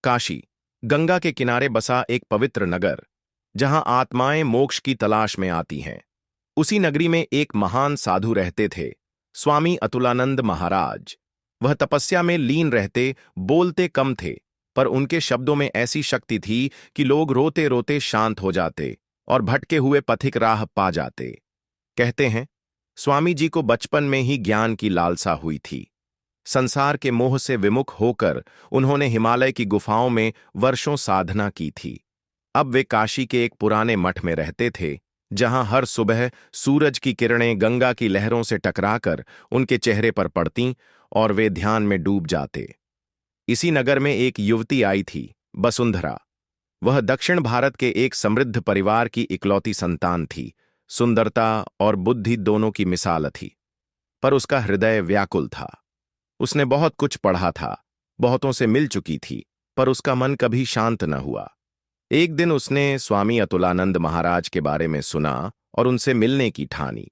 काशी, गंगा के किनारे बसा एक पवित्र नगर, जहां आत्माएं मोक्ष की तलाश में आती हैं। उसी नगरी में एक महान साधु रहते थे, स्वामी अतुलानंद महाराज। वह तपस्या में लीन रहते, बोलते कम थे, पर उनके शब्दों में ऐसी शक्ति थी कि लोग रोते रोते शांत हो जाते और भटके हुए पथिक राह पा जाते। कहते हैं, स्वामी जी को बचपन में ही ज्ञान की लालसा हुई थी। संसार के मोह से विमुख होकर उन्होंने हिमालय की गुफाओं में वर्षों साधना की थी। अब वे काशी के एक पुराने मठ में रहते थे, जहां हर सुबह सूरज की किरणें गंगा की लहरों से टकराकर उनके चेहरे पर पड़तीं और वे ध्यान में डूब जाते। इसी नगर में एक युवती आई थी, वसुंधरा। वह दक्षिण भारत के एक समृद्ध परिवार की इकलौती संतान थी, सुंदरता और बुद्धि दोनों की मिसाल थी। पर उसका हृदय व्याकुल था। उसने बहुत कुछ पढ़ा था, बहुतों से मिल चुकी थी, पर उसका मन कभी शांत न हुआ। एक दिन उसने स्वामी अतुलानंद महाराज के बारे में सुना और उनसे मिलने की ठानी।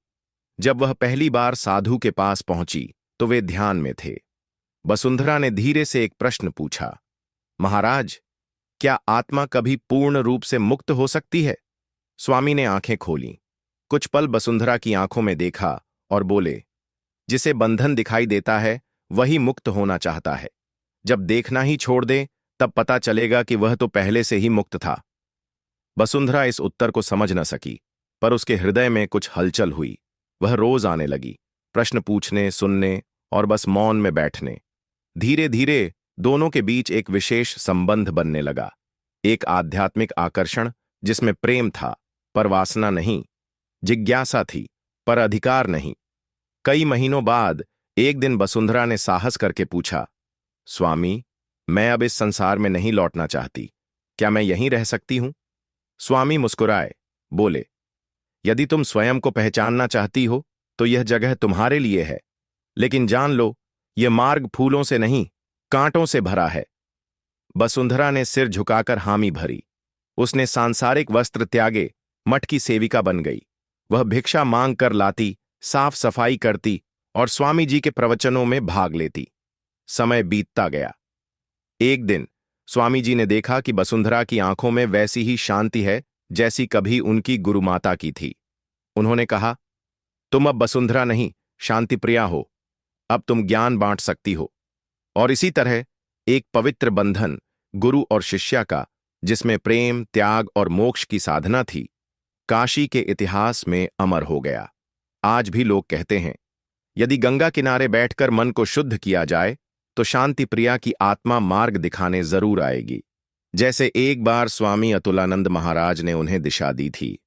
जब वह पहली बार साधु के पास पहुंची तो वे ध्यान में थे। वसुंधरा ने धीरे से एक प्रश्न पूछा, महाराज, क्या आत्मा कभी पूर्ण रूप से मुक्त हो सकती है? स्वामी ने आंखें खोलीं। कुछ पल वसुंधरा की आंखों में देखा और बोले, जिसे बंधन दिखाई देता है वही मुक्त होना चाहता है। जब देखना ही छोड़ दे तब पता चलेगा कि वह तो पहले से ही मुक्त था। वसुंधरा इस उत्तर को समझ न सकी, पर उसके हृदय में कुछ हलचल हुई। वह रोज आने लगी, प्रश्न पूछने, सुनने और बस मौन में बैठने। धीरे धीरे दोनों के बीच एक विशेष संबंध बनने लगा, एक आध्यात्मिक आकर्षण जिसमें प्रेम था पर वासना नहीं, जिज्ञासा थी पर अधिकार नहीं। कई महीनों बाद एक दिन वसुंधरा ने साहस करके पूछा, स्वामी, मैं अब इस संसार में नहीं लौटना चाहती, क्या मैं यहीं रह सकती हूं? स्वामी मुस्कुराए, बोले, यदि तुम स्वयं को पहचानना चाहती हो तो यह जगह तुम्हारे लिए है, लेकिन जान लो, यह मार्ग फूलों से नहीं, कांटों से भरा है। वसुंधरा ने सिर झुकाकर हामी भरी। उसने सांसारिक वस्त्र त्यागे, मठ की सेविका बन गई। वह भिक्षा मांग कर लाती, साफ सफाई करती और स्वामी जी के प्रवचनों में भाग लेती। समय बीतता गया। एक दिन स्वामी जी ने देखा कि वसुंधरा की आंखों में वैसी ही शांति है जैसी कभी उनकी गुरुमाता की थी। उन्होंने कहा, तुम अब वसुंधरा नहीं, शांति प्रिया हो। अब तुम ज्ञान बांट सकती हो। और इसी तरह एक पवित्र बंधन गुरु और शिष्या का, जिसमें प्रेम, त्याग और मोक्ष की साधना थी, काशी के इतिहास में अमर हो गया। आज भी लोग कहते हैं, यदि गंगा किनारे बैठकर मन को शुद्ध किया जाए तो शांति प्रिया की आत्मा मार्ग दिखाने जरूर आएगी, जैसे एक बार स्वामी अतुलानंद महाराज ने उन्हें दिशा दी थी।